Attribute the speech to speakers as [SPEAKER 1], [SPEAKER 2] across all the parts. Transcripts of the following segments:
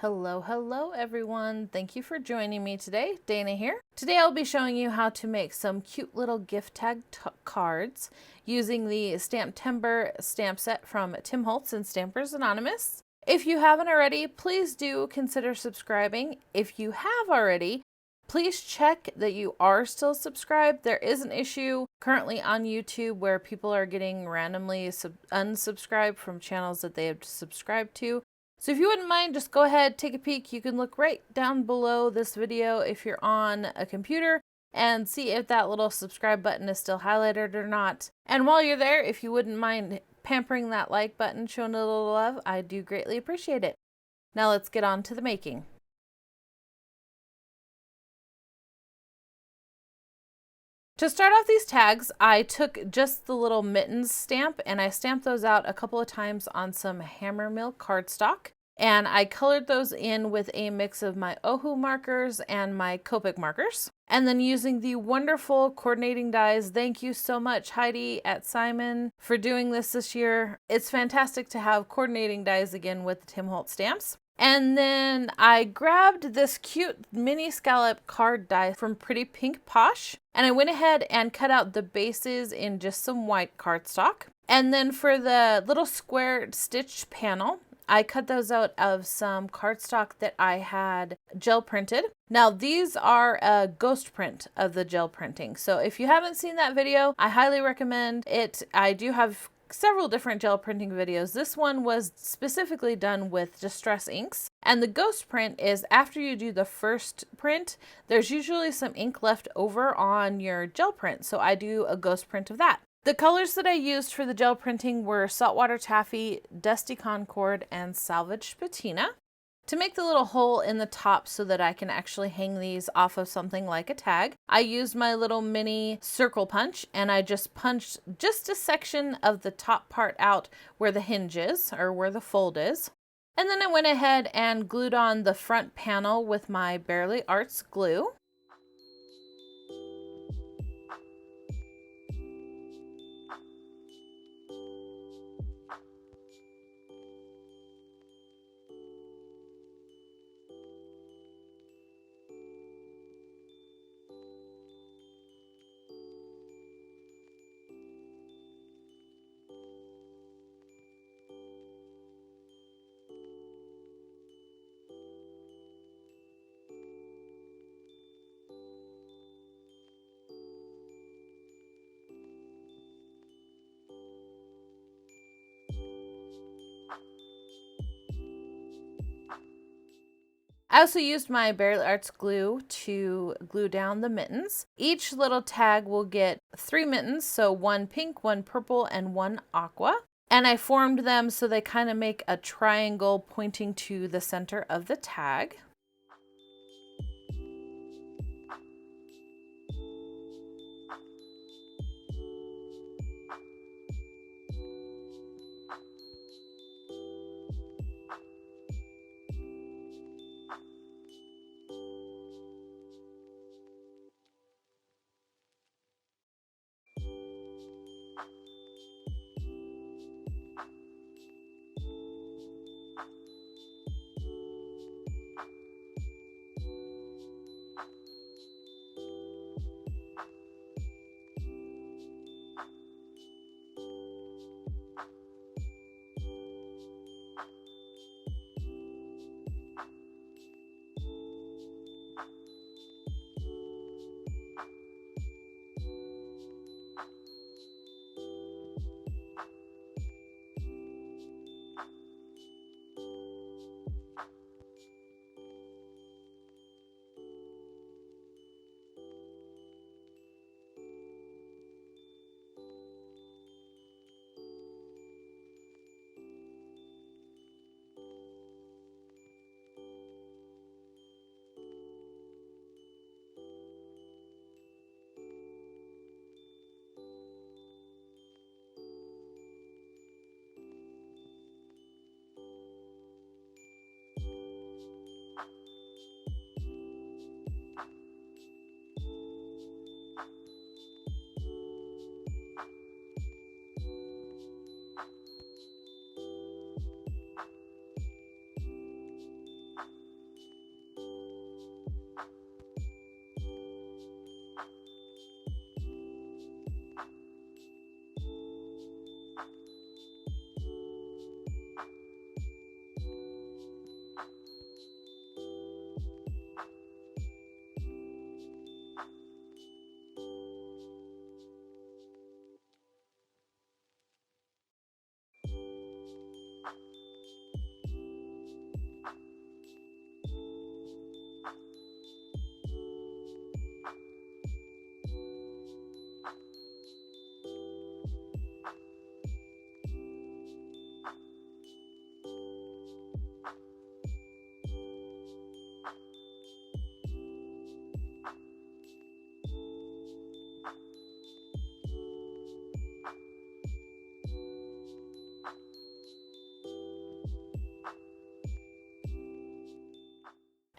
[SPEAKER 1] Hello everyone. Thank you for joining me today. Dana here. Today I'll be showing you how to make some cute little gift tag cards using the Stamptember stamp set from Tim Holtz and Stampers Anonymous. If you haven't already, please do consider subscribing. If you have already, please check that you are still subscribed. There is an issue currently on YouTube where people are getting randomly unsubscribed from channels that they have subscribed to. So if you wouldn't mind, just go ahead, take a peek. You can look right down below this video if you're on a computer and see if that little subscribe button is still highlighted or not. And while you're there, if you wouldn't mind pampering that like button, showing a little love, I do greatly appreciate it. Now let's get on to the making. To start off these tags, I took just the little mittens stamp and I stamped those out a couple of times on some hammer mill cardstock. And I colored those in with a mix of my Ohu markers and my Copic markers. And then using the wonderful coordinating dies, thank you so much Heidi at Simon for doing this year. It's fantastic to have coordinating dies again with the Tim Holtz stamps. And then I grabbed this cute mini scallop card die from Pretty Pink Posh. And I went ahead and cut out the bases in just some white cardstock. And then for the little square stitched panel, I cut those out of some cardstock that I had gel printed. Now these are a ghost print of the gel printing. So if you haven't seen that video, I highly recommend it. I do have several different gel printing videos. This one was specifically done with Distress inks. And the ghost print is after you do the first print, there's usually some ink left over on your gel print. So I do a ghost print of that. The colors that I used for the gel printing were Saltwater Taffy, Dusty Concord, and Salvaged Patina. To make the little hole in the top so that I can actually hang these off of something like a tag, I used my little mini circle punch and I just punched just a section of the top part out where the hinge is or where the fold is. And then I went ahead and glued on the front panel with my Bearly Arts glue. I also used my Bearly Arts glue to glue down the mittens. Each little tag will get 3 mittens, so 1 pink, 1 purple, and 1 aqua. And I formed them so they kind of make a triangle pointing to the center of the tag.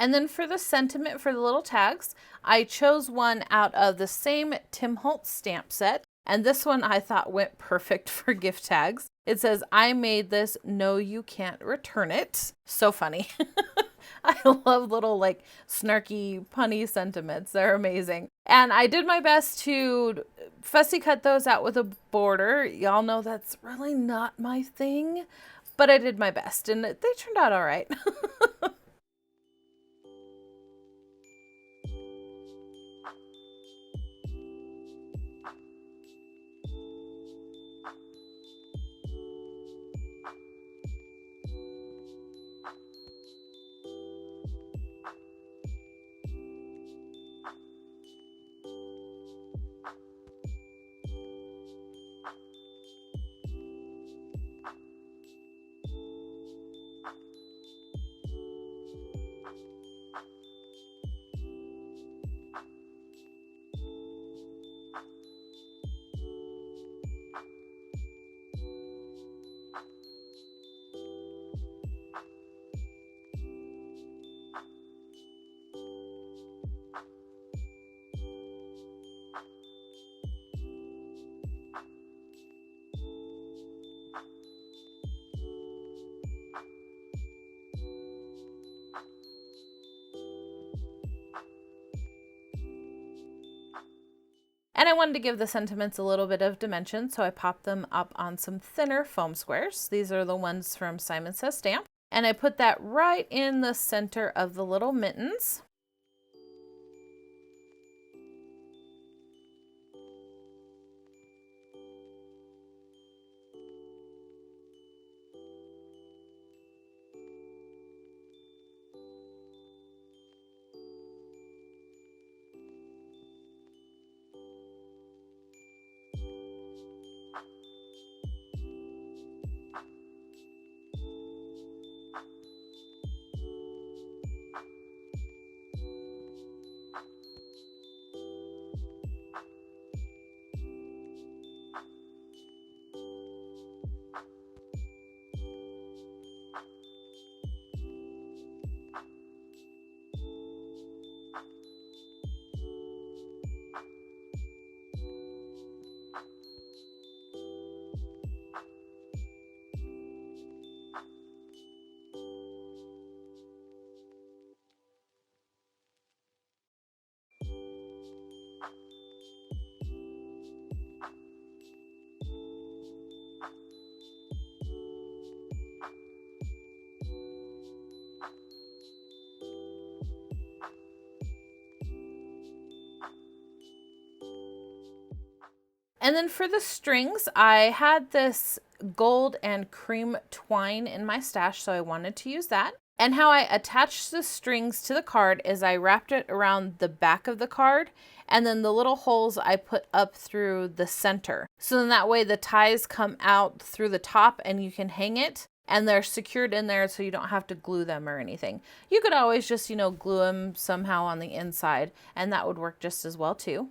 [SPEAKER 1] And then for the sentiment for the little tags, I chose one out of the same Tim Holtz stamp set. And this one I thought went perfect for gift tags. It says, "I made this, no you can't return it." So funny. I love little like snarky punny sentiments. They're amazing. And I did my best to fussy cut those out with a border. Y'all know that's really not my thing, but I did my best and they turned out all right. And I wanted to give the sentiments a little bit of dimension, so I popped them up on some thinner foam squares. These are the ones from Simon Says Stamp. And I put that right in the center of the little mittens. And then for the strings, I had this gold and cream twine in my stash, so I wanted to use that. And how I attached the strings to the card is I wrapped it around the back of the card, and then the little holes I put up through the center. So then that way the ties come out through the top and you can hang it, and they're secured in there so you don't have to glue them or anything. You could always just, glue them somehow on the inside, and that would work just as well too.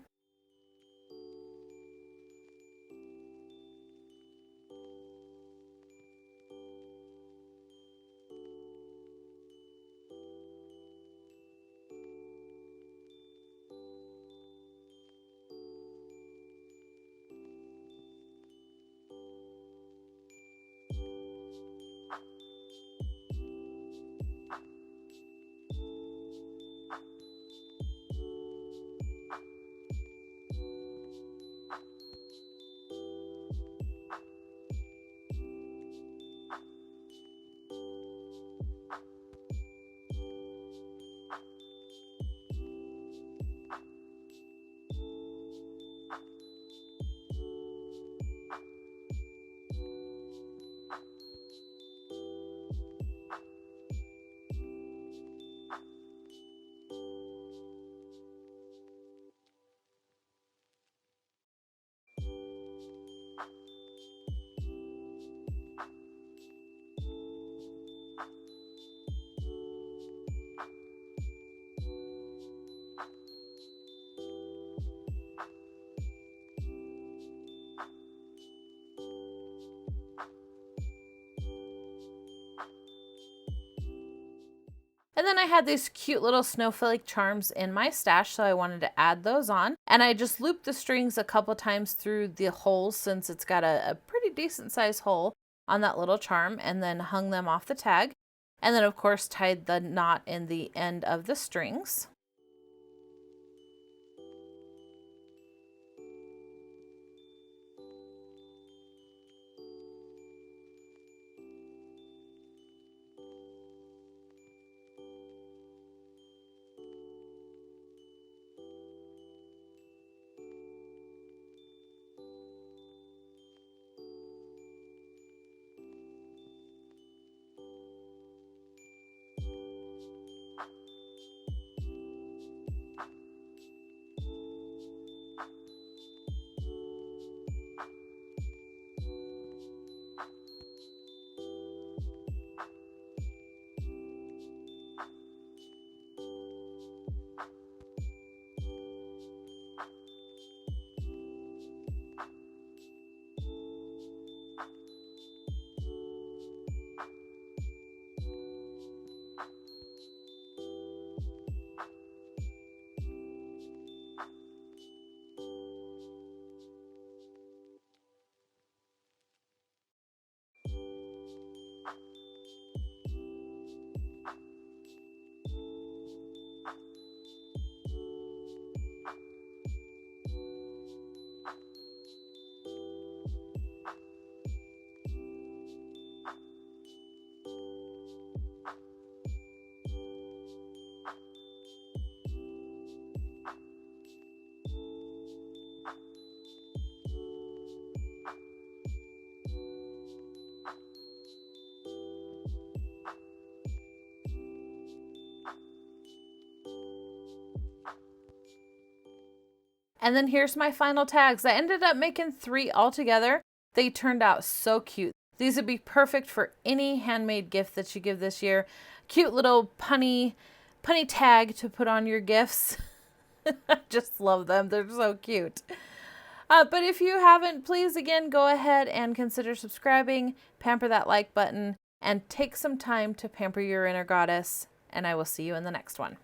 [SPEAKER 1] And then I had these cute little snowflake charms in my stash, so I wanted to add those on. And I just looped the strings a couple times through the holes, since it's got a pretty decent sized hole on that little charm, and then hung them off the tag. And then of course tied the knot in the end of the strings. And then here's my final tags. I ended up making 3 altogether. They turned out so cute. These would be perfect for any handmade gift that you give this year. Cute little punny tag to put on your gifts. I just love them. They're so cute. But if you haven't, please again, go ahead and consider subscribing, pamper that like button, and take some time to pamper your inner goddess. And I will see you in the next one.